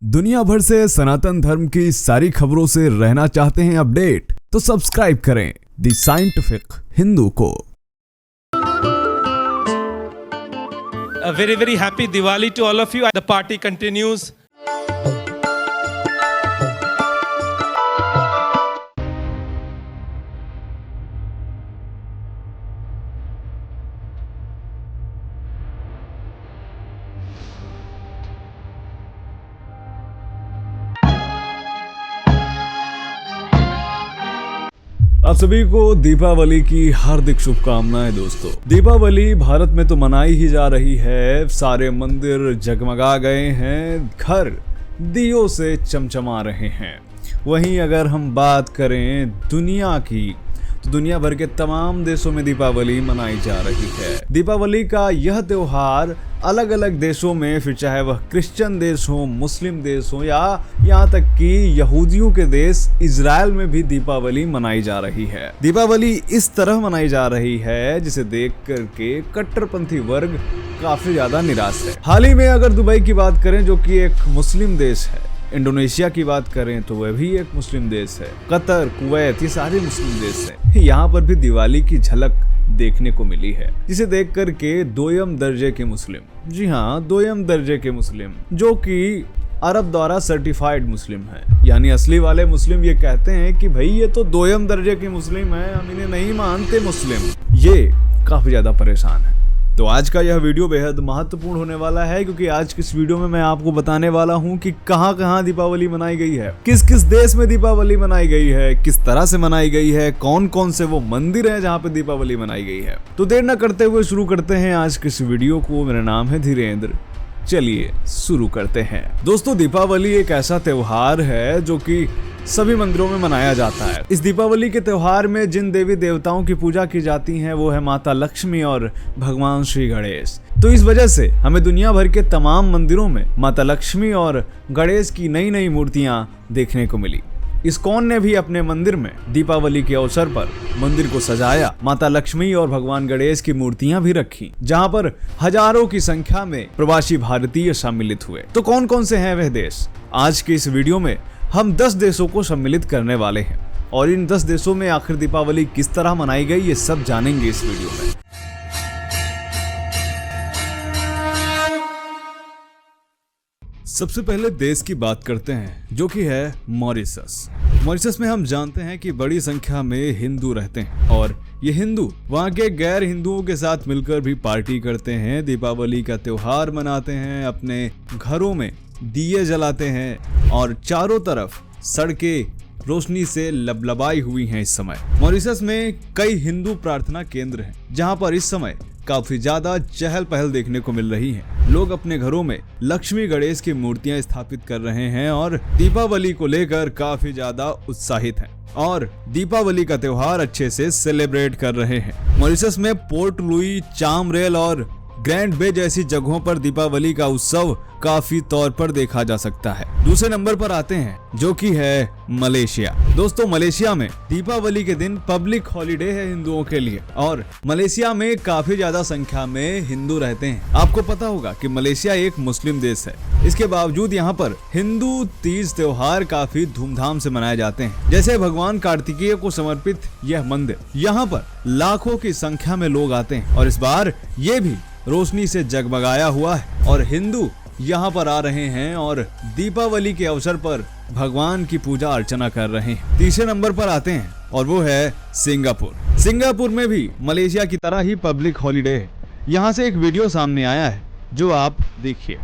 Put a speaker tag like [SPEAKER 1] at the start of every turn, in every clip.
[SPEAKER 1] दुनिया भर से सनातन धर्म की सारी खबरों से रहना चाहते हैं अपडेट, तो सब्सक्राइब करें द साइंटिफिक हिंदू को।
[SPEAKER 2] A very happy Diwali to all of you. The party continues.
[SPEAKER 1] आप सभी को दीपावली की हार्दिक शुभकामनाएं दोस्तों। दीपावली भारत में तो मनाई ही जा रही है, सारे मंदिर जगमगा गए हैं, घर दियों से चमचमा रहे हैं। वहीं अगर हम बात करें दुनिया की, तो दुनिया भर के तमाम देशों में दीपावली मनाई जा रही है। दीपावली का यह त्योहार अलग अलग देशों में, फिर चाहे वह क्रिश्चियन देश हो, मुस्लिम देश हो या यहाँ तक कि यहूदियों के देश इजराइल में भी दीपावली मनाई जा रही है। दीपावली इस तरह मनाई जा रही है जिसे देख करके कट्टरपंथी वर्ग काफी ज्यादा निराश है। हाल ही में अगर दुबई की बात करें जो कि एक मुस्लिम देश है, इंडोनेशिया की बात करें तो वह भी एक मुस्लिम देश है, कतर, कुवैत, ये सारे मुस्लिम देश हैं। यहाँ पर भी दिवाली की झलक देखने को मिली है, जिसे देख करके दोयम दर्जे के मुस्लिम, जी हाँ दोयम दर्जे के मुस्लिम, जो कि अरब द्वारा सर्टिफाइड मुस्लिम है, यानी असली वाले मुस्लिम ये कहते हैं कि भाई ये तो दोयम दर्जे के मुस्लिम है, हम इन्हें नहीं मानते मुस्लिम, ये काफी ज्यादा परेशान है। तो आज का यह वीडियो बेहद महत्वपूर्ण होने वाला है, क्योंकि आज की इस वीडियो में मैं आपको बताने वाला हूं कि कहां कहां दीपावली मनाई गई है, किस किस देश में दीपावली मनाई गई है, किस तरह से मनाई गई है, कौन कौन से वो मंदिर हैं जहां पे दीपावली मनाई गई है। तो देर न करते हुए शुरू करते हैं आज की इस वीडियो को। मेरा नाम है धीरेन्द्र, चलिए शुरू करते हैं। दोस्तों, दीपावली एक ऐसा त्योहार है जो कि सभी मंदिरों में मनाया जाता है। इस दीपावली के त्योहार में जिन देवी देवताओं की पूजा की जाती है वो है माता लक्ष्मी और भगवान श्री गणेश। तो इस वजह से हमें दुनिया भर के तमाम मंदिरों में माता लक्ष्मी और गणेश की नई नई मूर्तियां देखने को मिली। इस्कॉन ने भी अपने मंदिर में दीपावली के अवसर पर मंदिर को सजाया, माता लक्ष्मी और भगवान गणेश की मूर्तियां भी रखी, जहां पर हजारों की संख्या में प्रवासी भारतीय सम्मिलित हुए। तो कौन कौन से हैं वह देश? आज के इस वीडियो में हम 10 देशों को सम्मिलित करने वाले हैं, और इन 10 देशों में आखिर दीपावली किस तरह मनाई गई ये सब जानेंगे इस वीडियो में। सबसे पहले देश की बात करते हैं जो कि है मॉरिशस। मॉरिशस में हम जानते हैं कि बड़ी संख्या में हिंदू रहते हैं, और ये हिंदू वहाँ के गैर हिंदुओं के साथ मिलकर भी पार्टी करते हैं, दीपावली का त्योहार मनाते हैं, अपने घरों में दिए जलाते हैं, और चारों तरफ सड़कें रोशनी से लबलबाई हुई हैं। इस समय मॉरिशस में कई हिंदू प्रार्थना केंद्र हैं, जहां पर इस समय काफी ज्यादा चहल पहल देखने को मिल रही है। लोग अपने घरों में लक्ष्मी गणेश की मूर्तियां स्थापित कर रहे हैं और दीपावली को लेकर काफी ज्यादा उत्साहित हैं, और दीपावली का त्योहार अच्छे से सेलिब्रेट कर रहे हैं। मॉरिशस में पोर्ट लुई, चामरेल और ग्रैंड बे जैसी जगहों पर दीपावली का उत्सव काफी तौर पर देखा जा सकता है। दूसरे नंबर पर आते हैं जो कि है मलेशिया। दोस्तों, मलेशिया में दीपावली के दिन पब्लिक हॉलिडे है हिंदुओं के लिए, और मलेशिया में काफी ज्यादा संख्या में हिंदू रहते हैं। आपको पता होगा कि मलेशिया एक मुस्लिम देश है, इसके बावजूद यहाँ पर हिंदू तीज त्योहार काफी धूमधाम से मनाए जाते हैं। जैसे भगवान कार्तिकेय को समर्पित यह मंदिर, यहाँ पर लाखों की संख्या में लोग आते हैं, और इस बार ये भी रोशनी से जगमगाया हुआ है, और हिंदू यहाँ पर आ रहे हैं और दीपावली के अवसर पर भगवान की पूजा अर्चना कर रहे हैं। तीसरे नंबर पर आते हैं और वो है सिंगापुर। सिंगापुर में भी मलेशिया की तरह ही पब्लिक हॉलिडे है। यहाँ से एक वीडियो सामने आया है जो आप देखिए।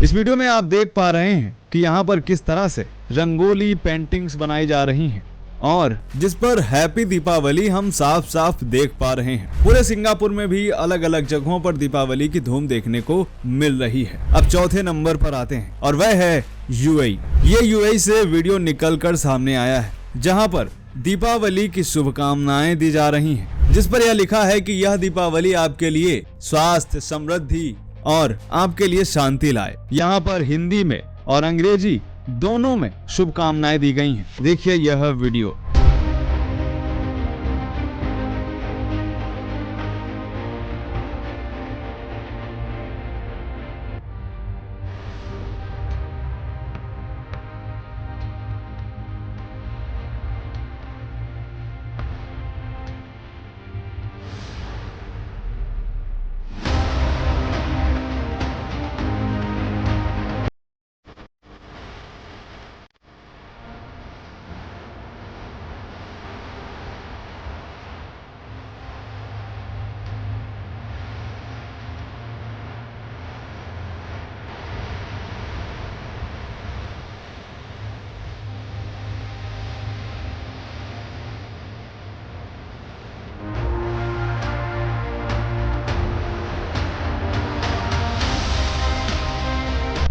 [SPEAKER 1] इस वीडियो में आप देख पा रहे हैं कि यहाँ पर किस तरह से रंगोली पेंटिंग्स बनाई जा रही हैं, और जिस पर हैप्पी दीपावली हम साफ साफ देख पा रहे हैं। पूरे सिंगापुर में भी अलग अलग जगहों पर दीपावली की धूम देखने को मिल रही है। अब चौथे नंबर पर आते हैं और वह है यूएई। ये यूएई से वीडियो निकलकर सामने आया है, जहां पर दीपावली की शुभकामनाएं दी जा रही हैं, जिस पर यह लिखा है कि यह दीपावली आपके लिए स्वास्थ्य, समृद्धि और आपके लिए शांति लाए। यहाँ पर हिंदी में और अंग्रेजी दोनों में शुभकामनाएं दी गई हैं। देखिए यह वीडियो।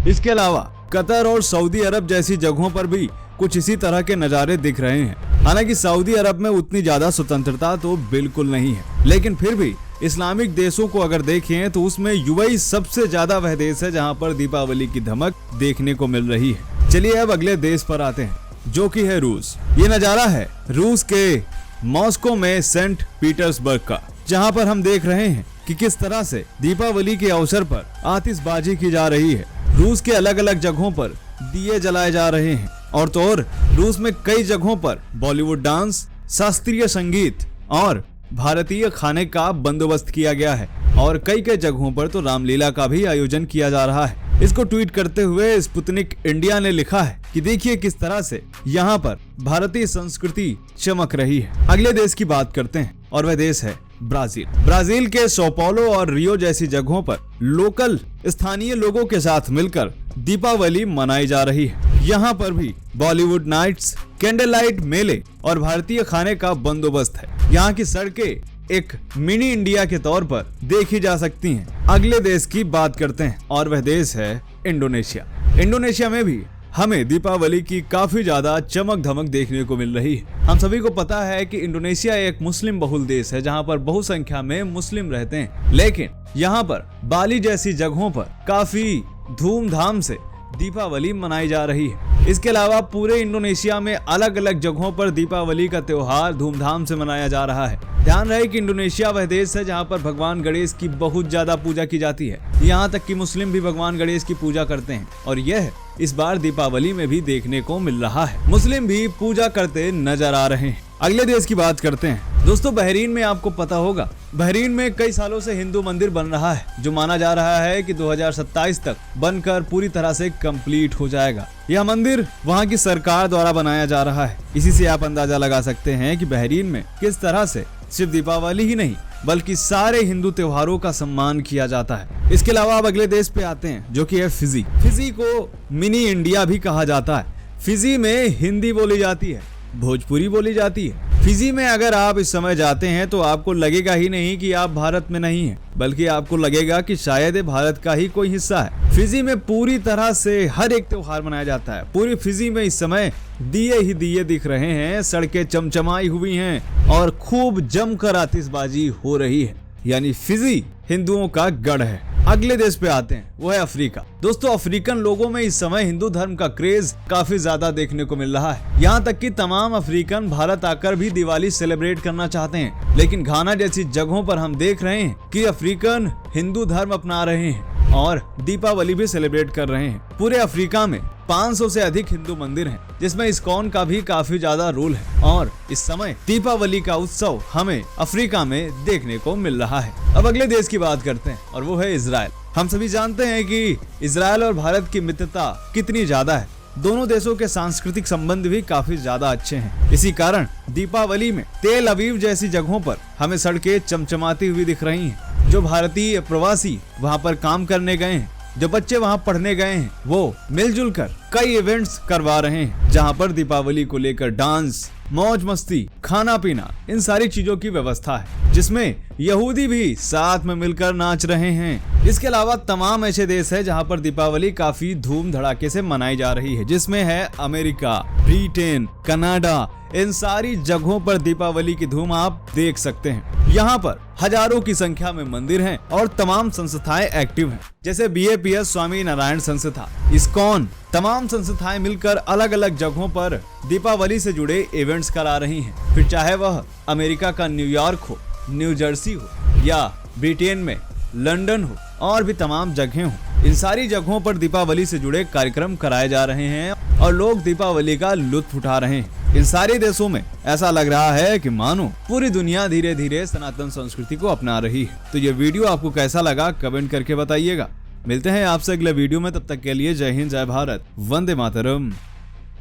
[SPEAKER 1] इसके अलावा कतर और सऊदी अरब जैसी जगहों पर भी कुछ इसी तरह के नज़ारे दिख रहे हैं। हालांकि सऊदी अरब में उतनी ज्यादा स्वतंत्रता तो बिल्कुल नहीं है, लेकिन फिर भी इस्लामिक देशों को अगर देखें तो उसमें यूएई सबसे ज्यादा वह देश है जहां पर दीपावली की धमक देखने को मिल रही है। चलिए अब अगले देश पर आते हैं, जो कि है रूस। ये नजारा है रूस के मॉस्को में सेंट पीटर्सबर्ग का, जहां पर हम देख रहे हैं कि किस तरह से दीपावली के अवसर पर आतिशबाजी की जा रही है। रूस के अलग अलग जगहों पर दिए जलाए जा रहे हैं और तो और रूस में कई जगहों पर बॉलीवुड डांस, शास्त्रीय संगीत और भारतीय खाने का बंदोबस्त किया गया है और कई जगहों पर तो रामलीला का भी आयोजन किया जा रहा है। इसको ट्वीट करते हुए स्पुतनिक इंडिया ने लिखा है कि देखिए किस तरह से यहाँ पर भारतीय संस्कृति चमक रही है। अगले देश की बात करते हैं और वह देश है ब्राजील। ब्राजील के सो पाउलो और रियो जैसी जगहों पर लोकल स्थानीय लोगों के साथ मिलकर दीपावली मनाई जा रही है। यहाँ पर भी बॉलीवुड नाइट्स, कैंडल लाइट मेले और भारतीय खाने का बंदोबस्त है। यहाँ की सड़कें एक मिनी इंडिया के तौर पर देखी जा सकती हैं। अगले देश की बात करते हैं और वह देश है इंडोनेशिया। इंडोनेशिया में भी हमें दीपावली की काफी ज्यादा चमक धमक देखने को मिल रही है। हम सभी को पता है कि इंडोनेशिया एक मुस्लिम बहुल देश है जहां पर बहुसंख्या में मुस्लिम रहते हैं, लेकिन यहां पर बाली जैसी जगहों पर काफी धूमधाम से दीपावली मनाई जा रही है। इसके अलावा पूरे इंडोनेशिया में अलग अलग जगहों पर दीपावली का त्योहार धूमधाम से मनाया जा रहा है। ध्यान रहे कि इंडोनेशिया वह देश है जहां पर भगवान गणेश की बहुत ज्यादा पूजा की जाती है। यहां तक कि मुस्लिम भी भगवान गणेश की पूजा करते हैं और यह इस बार दीपावली में भी देखने को मिल रहा है। मुस्लिम भी पूजा करते नजर आ रहे हैं। अगले देश की बात करते हैं दोस्तों, बहरीन में। आपको पता होगा बहरीन में कई सालों से हिंदू मंदिर बन रहा है, जो माना जा रहा है कि 2027 तक बनकर पूरी तरह से कंप्लीट हो जाएगा। यह मंदिर वहां की सरकार द्वारा बनाया जा रहा है। इसी से आप अंदाजा लगा सकते हैं कि बहरीन में किस तरह से सिर्फ दीपावली ही नहीं बल्कि सारे हिंदू त्योहारों का सम्मान किया जाता है। इसके अलावा अब अगले देश पे आते हैं, जो कि है फिजी। फिजी को मिनी इंडिया भी कहा जाता है। फिजी में हिंदी बोली जाती है, भोजपुरी बोली जाती है। फिजी में अगर आप इस समय जाते हैं तो आपको लगेगा ही नहीं कि आप भारत में नहीं हैं, बल्कि आपको लगेगा कि शायद ये भारत का ही कोई हिस्सा है। फिजी में पूरी तरह से हर एक त्योहार मनाया जाता है। पूरी फिजी में इस समय दिए ही दिए दिख रहे हैं, सड़कें चमचमाई हुई हैं और खूब जमकर आतिशबाजी हो रही है। यानी फिजी हिंदुओं का गढ़ है। अगले देश पे आते हैं, वो है अफ्रीका। दोस्तों, अफ्रीकन लोगों में इस समय हिंदू धर्म का क्रेज काफी ज्यादा देखने को मिल रहा है। यहाँ तक कि तमाम अफ्रीकन भारत आकर भी दिवाली सेलिब्रेट करना चाहते हैं, लेकिन घाना जैसी जगहों पर हम देख रहे हैं कि अफ्रीकन हिंदू धर्म अपना रहे हैं और दीपावली भी सेलिब्रेट कर रहे हैं। पूरे अफ्रीका में 500 से अधिक हिंदू मंदिर हैं, जिसमें इस्कॉन का भी काफी ज्यादा रोल है और इस समय दीपावली का उत्सव हमें अफ्रीका में देखने को मिल रहा है। अब अगले देश की बात करते हैं और वो है इजराइल। हम सभी जानते हैं कि इजराइल और भारत की मित्रता कितनी ज्यादा है। दोनों देशों के सांस्कृतिक संबंध भी काफी ज्यादा अच्छे हैं। इसी कारण दीपावली में तेल अवीव जैसी जगहों पर हमें सड़कें चमचमाती हुई दिख रही हैं। जो भारतीय प्रवासी वहां पर काम करने गए हैं, जो बच्चे वहां पढ़ने गए हैं, वो मिलजुल कर कई इवेंट्स करवा रहे हैं, जहां पर दीपावली को लेकर डांस, मौज मस्ती, खाना पीना, इन सारी चीजों की व्यवस्था है, जिसमें यहूदी भी साथ में मिलकर नाच रहे हैं इसके अलावा तमाम ऐसे देश है जहां पर दीपावली काफी धूम धड़ाके से मनाई जा रही है, जिसमें है अमेरिका, ब्रिटेन, कनाडा। इन सारी जगहों पर दीपावली की धूम आप देख सकते हैं। यहाँ पर हजारों की संख्या में मंदिर हैं और तमाम संस्थाएं एक्टिव हैं, जैसे BAPS स्वामी नारायण संस्था, इस्कॉन। तमाम संस्थाएं मिलकर अलग अलग जगहों पर दीपावली से जुड़े इवेंट्स करा रही हैं। फिर चाहे वह अमेरिका का न्यूयॉर्क हो, न्यू जर्सी हो, या ब्रिटेन में लंदन हो, और भी तमाम जगहें हो। इन सारी जगहों पर दीपावली से जुड़े कार्यक्रम कराए जा रहे हैं और लोग दीपावली का लुत्फ उठा रहे हैं। इन सारे देशों में ऐसा लग रहा है कि मानो पूरी दुनिया धीरे धीरे सनातन संस्कृति को अपना रही है। तो ये वीडियो आपको कैसा लगा कमेंट करके बताइएगा। मिलते हैं आपसे अगले वीडियो में, तब तक के लिए जय हिंद, जय भारत, वंदे मातरम।